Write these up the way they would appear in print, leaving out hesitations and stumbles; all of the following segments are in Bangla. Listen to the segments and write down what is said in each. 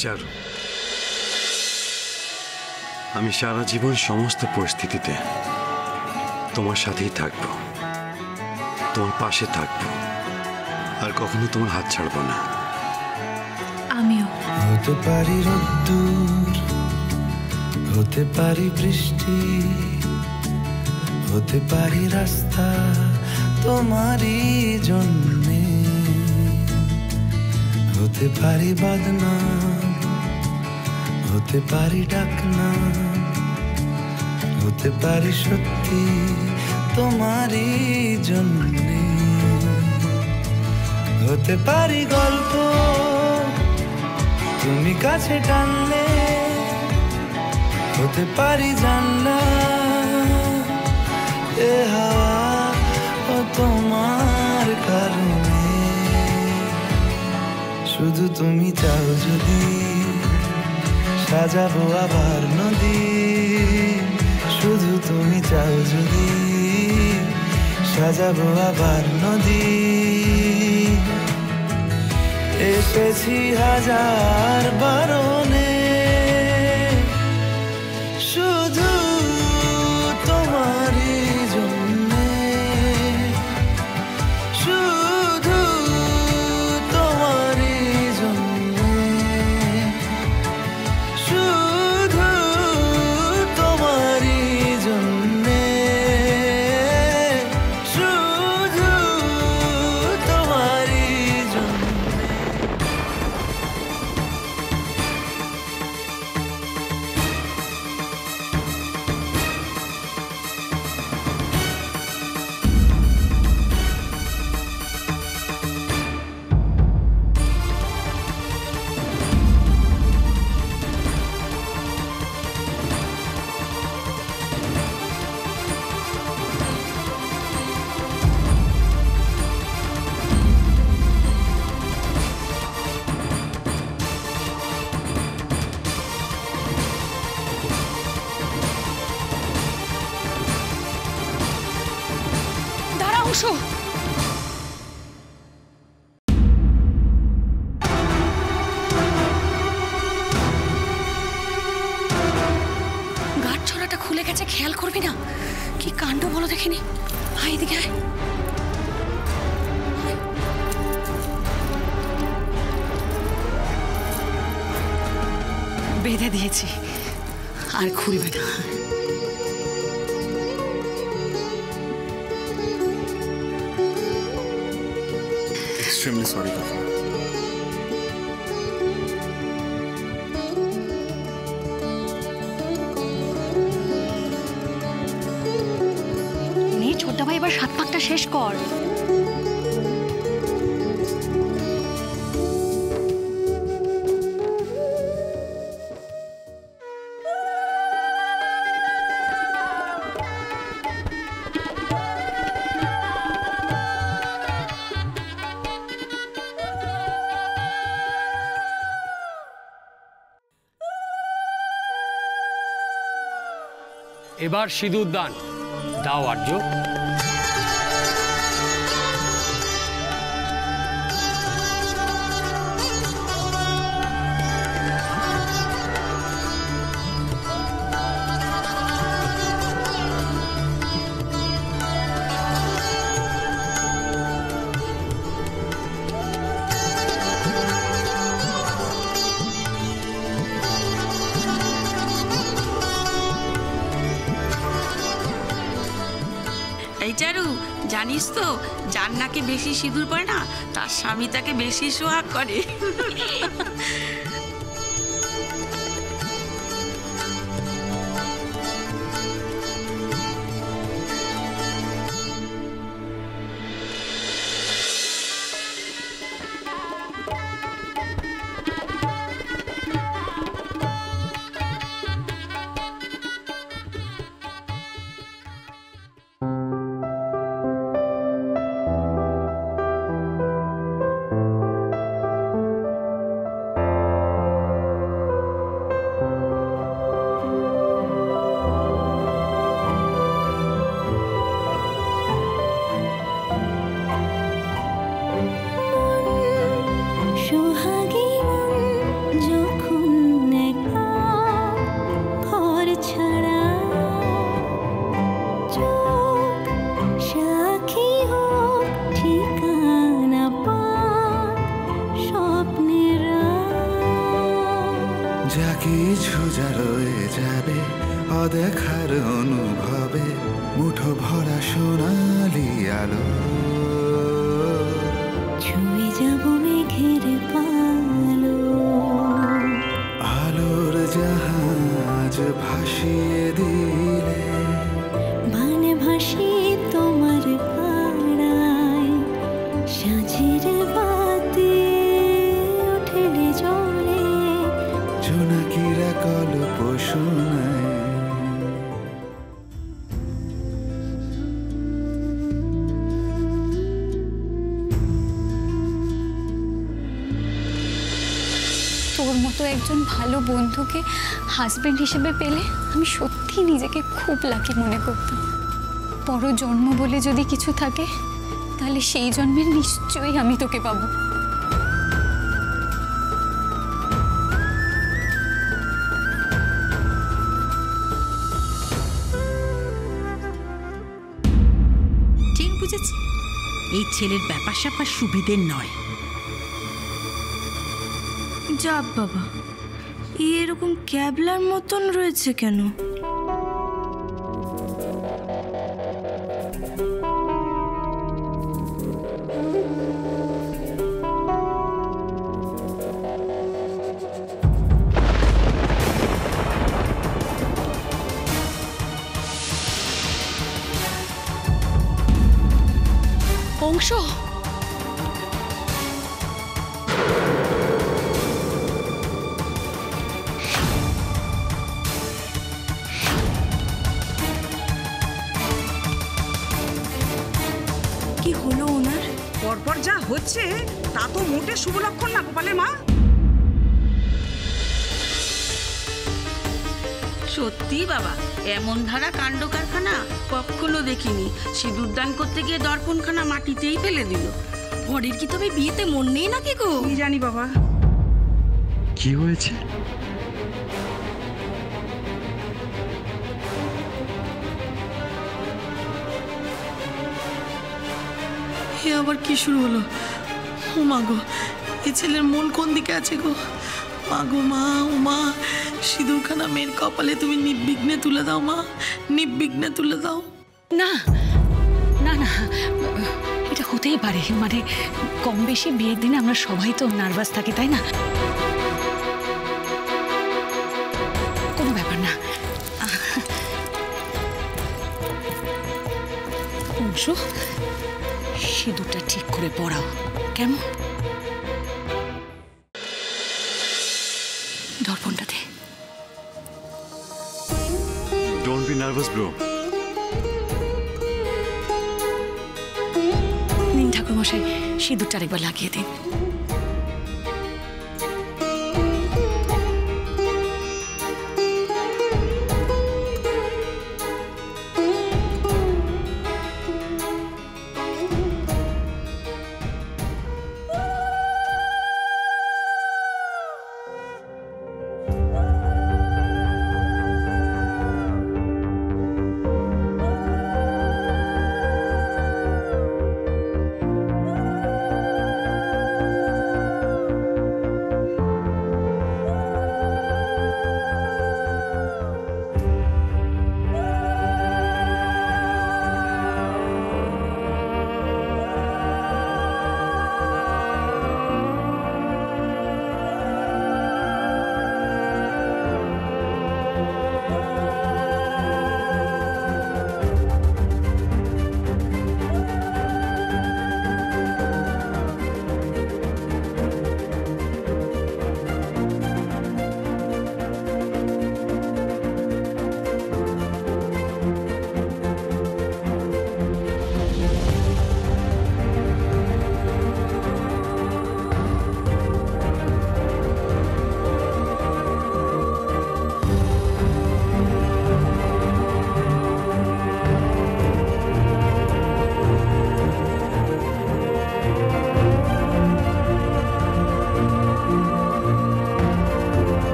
চারু, আমি সারা জীবন সমস্ত পরিস্থিতিতে তোমার সাথেই থাকবো, তোমার পাশে থাকবো, আর কখনো তোমার হাত ছাড়বো না। আমিও। হতে পারি রোদ্দুর, হতে পারি বৃষ্টি, হতে পারি রাস্তা তোমারই জন্যে, হতে পারি বদনাম, হতে পারি ডাকনাম, হতে পারি সত্যি তোমারই জন্যে, হতে পারি গল্প তুমি কাছে টানলে, হতে পারি জানলা এ হাওয়া ও তোমার কারণে, শুধু তুমি চাও যদি সাজাবো আবার নদী, শুধু তুমি চাও যদি সাজাবো আবার নদী, এসেছি হাজার বারণে, শুধু তোমারই জন্যে, শুধু তোমারই জন্যে, শুধু তোমারই জন্যে, শুধু তোমারই জন্যে। দাঁড়াও, উষো। গাঢ় ছড়াটা খুলে গেছে, খেয়াল করবি না? কি কাণ্ড বলো দেখিনি। আয় এদিকে আয়। বেঁধে দিয়েছি, আর খুলবে না। Extremely sorry, Kafna. নে ছোট্টা ভাই, এবার 7 পাকটা শেষ কর। এবার সিঁদুর দান দাও আর্য। এই চারু, জানিস তো যার নাকে বেশি সিঁদুর পড়ে না, তার স্বামী তাকে বেশি সোহাগ করে। কিছু যা রয়ে যাবে অদেখার অনুভবে, মুঠো ভরা সোনালি আলো। ছুঁয়ে যাব মেঘের পালো, আলোর জাহাজ ভাসিয়ে দিলে, বানে ভাসিয়ে তোমার পাড়ায়, সাঁঝের বাতি উঠলে জলে, জোনাকিরা গল্প শোনায়। তোর মতো একজন ভালো বন্ধুকে হাজবেন্ড হিসেবে পেলে আমি সত্যি নিজেকে খুব লাকি মনে করতাম। পর জন্ম বলে যদি কিছু থাকে তাহলে সেই জন্মে নিশ্চয়ই আমি তোকে পাবো। ঠিক বুঝেছি, এই ছেলের ব্যাপার স্যাপার সুবিধের নয়। যাব বাবা, এরকম ক্যাবলার মতন রয়েছে কেন? অংশ, কি হলো ওনার? পরপর যা হচ্ছে তা তো মোটে শুভ লক্ষণ না গোপালের মা। সত্যি বাবা, এমন ধারা কাণ্ড কারখানা কখনো দেখিনি। সিঁদুর দান করতে গিয়ে দর্পণখানা মাটিতেই ফেলে দিল। পরের কি তবে বিয়েতে মন নেই নাকি গো? কি জানি বাবা। কি হয়েছে? এ আবার কি শুরু হলো? ও মা গো, এ ছেলের মন কোন দিকে আছে গো? মা গো মা, ও মা, সিঁদুরখানা মেয়ের কপালে তুমি নির্বিঘ্নে তুলে দাও মা, নির্বিঘ্নে তুলে দাও। না না না, এটা হতেই পারে। মানে কম বেশি বিয়ের দিনে আমরা সবাই তো নার্ভাস থাকি, তাই না? কোনো ব্যাপার না। অংশ, সিঁদুরটা ঠিক করে পড়াও, কেমন? দর্পণটা দে। Don't be nervous bro. নিন ঠাকুরমশাই, সিঁদুরটা আরেকবার লাগিয়ে দিন।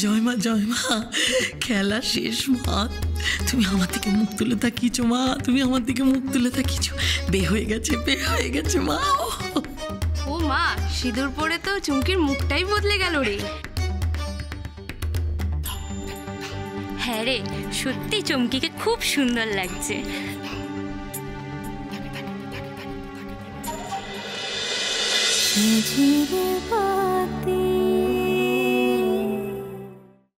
জয় মা, জয় মা, খেলা শেষ মা। তুমি আমার দিকে মুখ তুলে তাকিয়েছো মা, তুমি আমার দিকে মুখ তুলে তাকিয়েছো। বে হয়ে গেছে মা। ও মা, সিঁদুর পরে তো চুমকির মুখটাই বদলে গেল রে। হ্যাঁ রে, সত্যি চুমকিকে খুব সুন্দর লাগছে। সাঁঝের বাতি